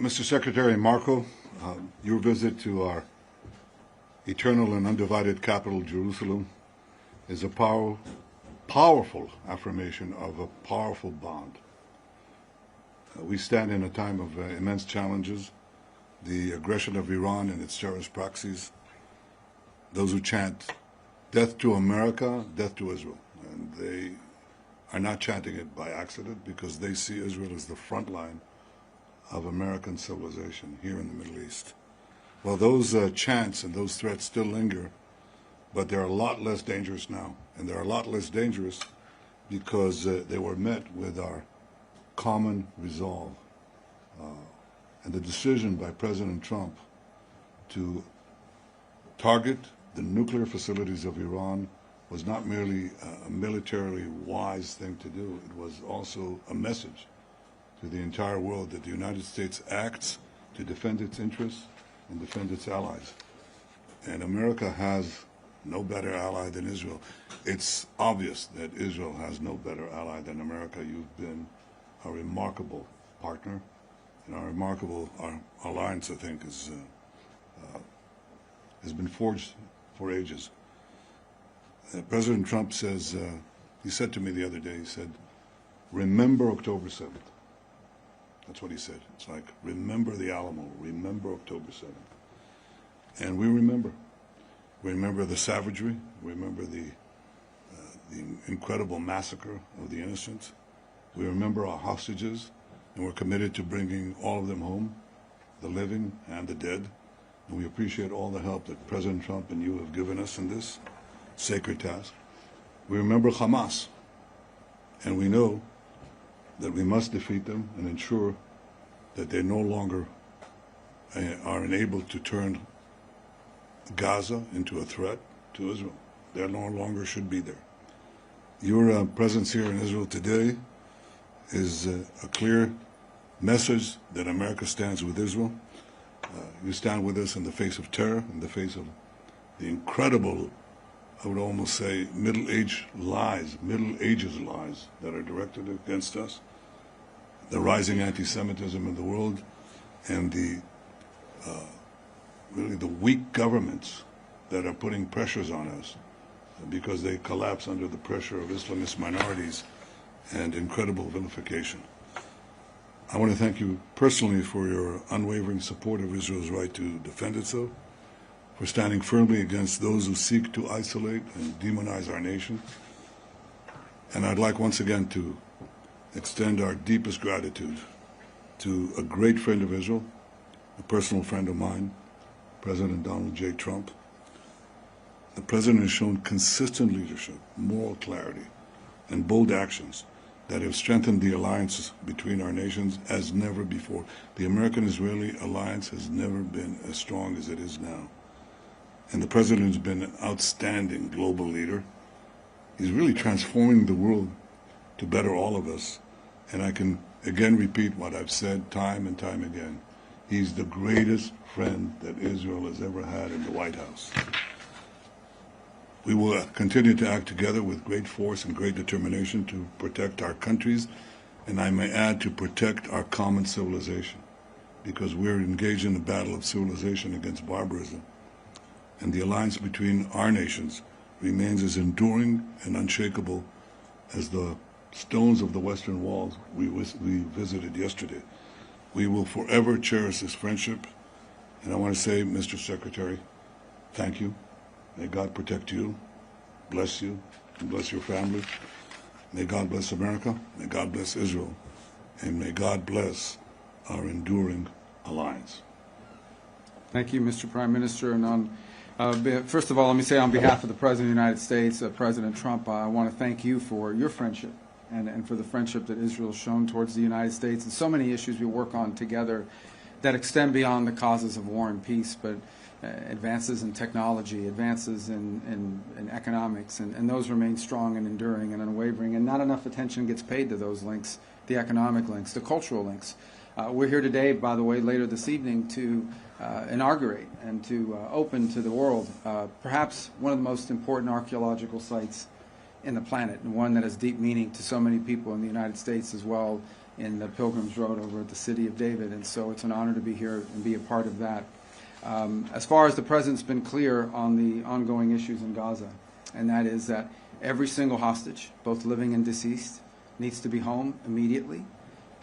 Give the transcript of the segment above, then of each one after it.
Mr. Secretary Marco, your visit to our eternal and undivided capital, Jerusalem, is a powerful affirmation of a powerful bond. We stand in a time of immense challenges, the aggression of Iran and its terrorist proxies, those who chant death to America, death to Israel. And they are not chanting it by accident because they see Israel as the front line of American civilization here in the Middle East. Well, those chants and those threats still linger, but they're a lot less dangerous now. And they're a lot less dangerous because they were met with our common resolve. And the decision by President Trump to target the nuclear facilities of Iran was not merely a militarily wise thing to do. It was also a message to the entire world that the United States acts to defend its interests and defend its allies. And America has no better ally than Israel. It's obvious that Israel has no better ally than America. You've been a remarkable partner, and our alliance, I think, has been forged for ages. President Trump says, he said to me the other day, he said, remember October 7th. That's what he said. It's like, remember the Alamo, remember October 7th. And we remember. We remember the savagery, we remember the incredible massacre of the innocents. We remember our hostages, and we're committed to bringing all of them home, the living and the dead. And we appreciate all the help that President Trump and you have given us in this sacred task. We remember Hamas, and we know that we must defeat them and ensure that they no longer are enabled to turn Gaza into a threat to Israel. They no longer should be there. Your presence here in Israel today is a clear message that America stands with Israel. You stand with us in the face of terror, in the face of the incredible, I would almost say, Middle Ages lies that are directed against us, the rising anti-Semitism in the world, and really the weak governments that are putting pressures on us because they collapse under the pressure of Islamist minorities and incredible vilification. I want to thank you personally for your unwavering support of Israel's right to defend itself, for standing firmly against those who seek to isolate and demonize our nation. And I'd like once again to extend our deepest gratitude to a great friend of Israel, a personal friend of mine, President Donald J. Trump. The President has shown consistent leadership, moral clarity, and bold actions that have strengthened the alliances between our nations as never before. The American-Israeli alliance has never been as strong as it is now. And the President has been an outstanding global leader. He's really transforming the world to better all of us. And I can again repeat what I've said time and time again. He's the greatest friend that Israel has ever had in the White House. We will continue to act together with great force and great determination to protect our countries, and I may add to protect our common civilization, because we're engaged in a battle of civilization against barbarism. And the alliance between our nations remains as enduring and unshakable as the stones of the Western Walls we visited yesterday. We will forever cherish this friendship. And I want to say, Mr. Secretary, thank you. May God protect you, bless you, and bless your family. May God bless America. May God bless Israel. And may God bless our enduring alliance. Thank you, Mr. Prime Minister. And first of all, let me say on behalf of the President of the United States, President Trump, I want to thank you for your friendship and for the friendship that Israel has shown towards the United States, and so many issues we work on together that extend beyond the causes of war and peace, but advances in technology, advances in economics, and those remain strong and enduring and unwavering, and not enough attention gets paid to those links, the economic links, the cultural links. We're here today, by the way, later this evening to inaugurate and to open to the world perhaps one of the most important archaeological sites in the planet, and one that has deep meaning to so many people in the United States as well in the Pilgrim's Road over at the City of David. And so it's an honor to be here and be a part of that. As far as the President's been clear on the ongoing issues in Gaza, and that is that every single hostage, both living and deceased, needs to be home immediately.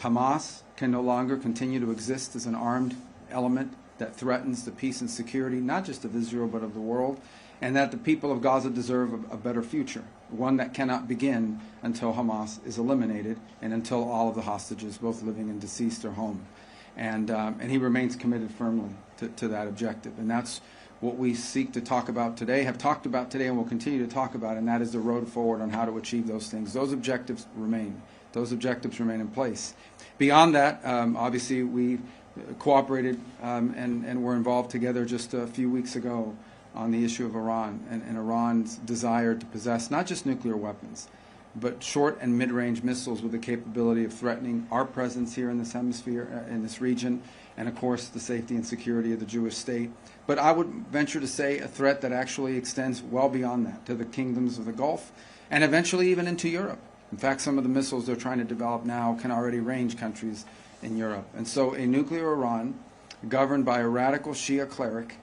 Hamas can no longer continue to exist as an armed element that threatens the peace and security, not just of Israel, but of the world, and that the people of Gaza deserve a better future, one that cannot begin until Hamas is eliminated and until all of the hostages, both living and deceased, are home. And he remains committed firmly to that objective. And that's what we seek to talk about today, have talked about today, and will continue to talk about, and that is the road forward on how to achieve those things. Those objectives remain. Those objectives remain in place. Beyond that, obviously, we cooperated and were involved together just a few weeks ago on the issue of Iran and Iran's desire to possess not just nuclear weapons, but short and mid-range missiles with the capability of threatening our presence here in this hemisphere, in this region, and of course the safety and security of the Jewish state. But I would venture to say a threat that actually extends well beyond that to the kingdoms of the Gulf and eventually even into Europe. In fact, some of the missiles they're trying to develop now can already range countries in Europe. And so a nuclear Iran governed by a radical Shia cleric